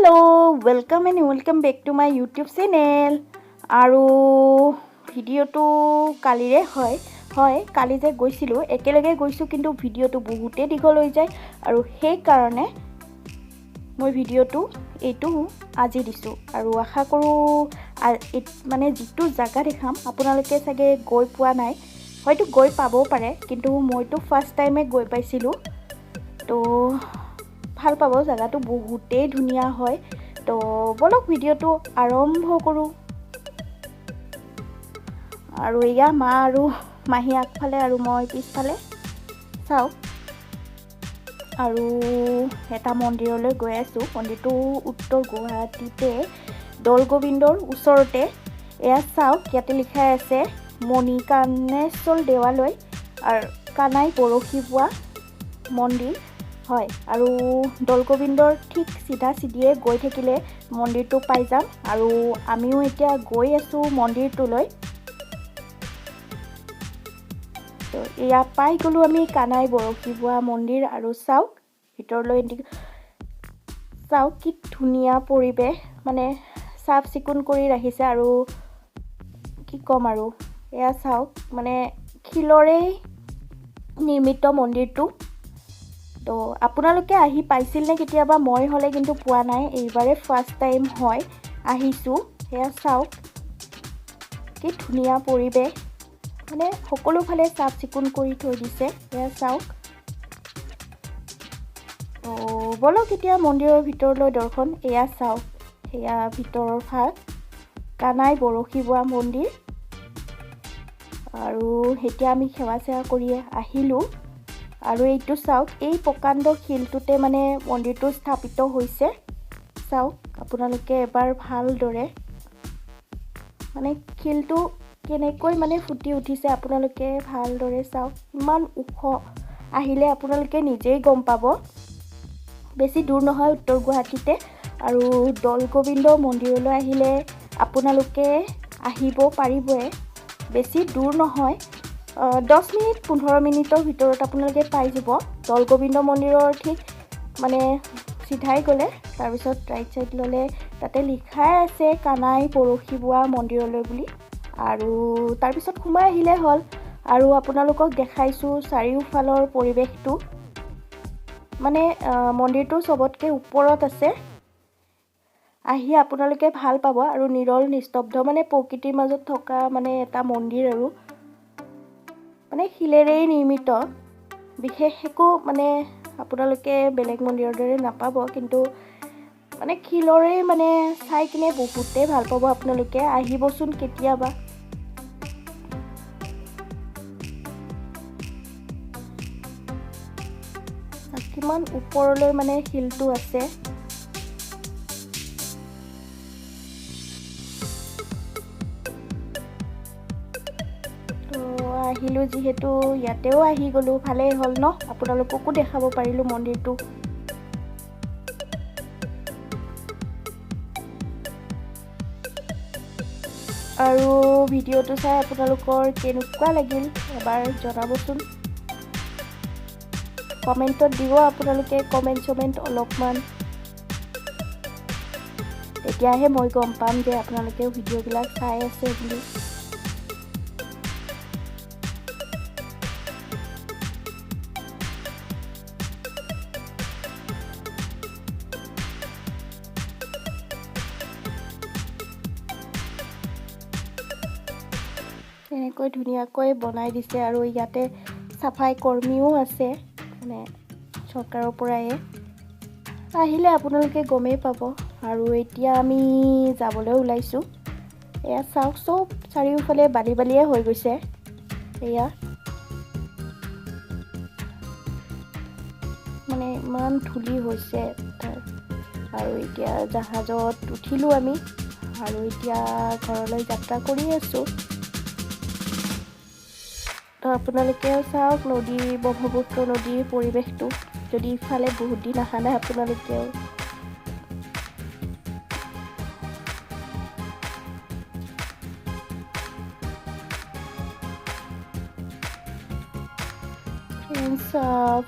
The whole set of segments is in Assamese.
hello welcome and welcome back to my YouTube channel আৰু ভিডিওটো কালিৰে হয় কালি যে গৈছিলো একেলগে গৈছো কিন্তু ভিডিওটো বহুতে দীঘল হৈ যায় আৰু সেই কাৰণে মই ভিডিওটো এইটো আজি দিছো আৰু আশা কৰো মানে যেটো জায়গা দেখাম আপোনালোকে চাগে গৈ পোৱা নাই হয়তো গৈ পাবও পাৰে কিন্তু মইতো ফাৰ্স্ট টাইমে গৈ পাইছিলো তো ভাল পাব জায়গাটো বহুতেই ধুনিয়া হয় তো বলক ভিডিওটো আৰম্ভ কৰো আৰু ইয়া মা আৰু মাহী আগফালে আৰু মই পিছফালে চাও আৰু এটা মন্দিৰলৈ গৈ আছো মন্দিৰটো উত্তৰ গুৱাহাটীতে দৌলগোবিন্দৰ ওচৰতে এয়া চাও ইয়াতে লিখা আছে মণিকাৰ্ণেশ্বৰ দেৱালয় আৰু কানাই পৰশিবোৱা মন্দিৰ হয় আৰু দৌলগোবিন্দৰ ঠিক সিধা সিধিয়ে গৈ থাকিলে মন্দিৰটো পাই যাম আৰু আমিও এতিয়া গৈ আছো মন্দিৰটোলৈ তো ইয়া পাই গলো আমি কানাই পৰশিবোৱা মন্দিৰ আৰু চাওক ভিতৰলৈ চাওক কি ধুনিয়া পৰিবেশ মানে সাফ চিকুণ কৰি ৰাখিছে আৰু কি কম আৰু এয়া চাওক মানে শিলৰে নিৰ্মিত মন্দিৰটো তো আপোনালোকে আহি পাইছিল নে কেতিয়াবা মই হলে কিন্তু পোৱা নাই এইবাৰে ফাৰ্স্ট টাইম হয় আহিছো হেয়া চাওক কি ধুনিয়া পৰিবেশ মানে সকলো ফালে সাফ চিকুণ কৰি থৈ দিছে হেয়া চাওক তো বলক এতিয়া মন্দিৰৰ ভিতৰলৈ দৰ্শন এয়া চাওক হেয়া ভিতৰৰ ভাগ কানাই পৰশিবোৱা মন্দিৰ আৰু এতিয়া আমি সেৱা সেৱা কৰি আহিলো আৰু এইটো চাওক এই প্ৰকাণ্ড শিলটোতে মানে মন্দিৰটো স্থাপিত হৈছে চাওক আপোনালোকে এবাৰ ভালদৰে মানে শিলটো কেনেকৈ মানে ফুটি উঠিছে আপোনালোকে ভালদৰে চাওক ইমান ওখ আহিলে আপোনালোকে নিজেই গম পাব বেছি দূৰ নহয় উত্তৰ গুৱাহাটীতে আৰু দৌলগোবিন্দ মন্দিৰলৈ আহিলে আপোনালোকে আহিব পাৰিবই বেছি দূৰ নহয় 10 মিনিট 15 মিনিটৰ ভিতৰত আপোনালোকে পাই যাব দৌলগোবিন্দ মন্দিৰৰ ঠিক মানে সিধাই গলে তাৰ পিছত ৰাইট সাইড ললে তাতে লিখাই আছে কানাই পৰশিবোৱা মন্দিৰলৈ বুলি আৰু তাৰ পিছত সোমাই আহিলে হল আৰু আপোনালোকক দেখাইছো চাৰিওফালৰ পৰিবেশটো মানে মন্দিৰটো সবতকে ওপৰত আছে আহি আপোনালোকে ভাল পাব আৰু নিৰল নিস্তব্ধ মানে প্ৰকৃতিৰ মাজত থকা মানে এটা মন্দিৰ আৰু মানে শিলেৰে নিৰ্মিত বিশেষ একো মানে আপোনালোকে বেলেগ মন্দিৰৰ দৰে নাপাব কিন্তু মানে শিলৰে মানে চাই কিনে বহুতে ভাল পাব আপোনালোকে আহিবচোন কেতিয়াবা কিমান ওপৰলৈ মানে শিলটো আছে আহিলো যেহেতু ইয়াতেও আহি গলো ভালেই হল ন আপোনালোককো দেখাব পাৰিলো মন্দিৰটো আৰু ভিডিওটো চাই আপোনালোকৰ কেনেকুৱা লাগিল এবাৰ জনাবচোন কমেন্টত দিব আপোনালোকে কমেন্ট অলপমান তেতিয়াহে মই গম পাম যে আপোনালোকে ভিডিওবিলাক চাই আছে বুলি এনেকৈ ধুনিয়াকৈ বনাই দিছে আৰু ইয়াতে সাফাই কৰ্মীও আছে মানে চৰকাৰৰ পৰাই আহিলে আপোনালোকে গমেই পাব আৰু এতিয়া আমি যাবলৈ ওলাইছো এয়া চাওক সব চাৰিওফালে বালিয়ে হৈ গৈছে এয়া মানে ইমান ধূলি হৈছে আৰু এতিয়া জাহাজত উঠিলো আমি আৰু এতিয়া ঘৰলৈ যাত্ৰা কৰি আছো তো আপোনালোকেও চাওক নদী ব্ৰহ্মপুত্ৰ নদীৰ পৰিবেশটো যদি ইফালে বহুত দিন অহা নাই আপোনালোকেও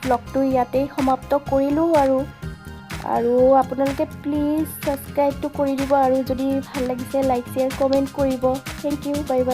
ব্লগটো ইয়াতেই সমাপ্ত কৰিলো আৰু আৰু আপোনালোকে প্লিজ ছাবস্ক্ৰাইবটো কৰি দিব আৰু যদি ভাল লাগিছে লাইক শ্বেয়াৰ কমেণ্ট কৰিব থেংক ইউ বাই বাই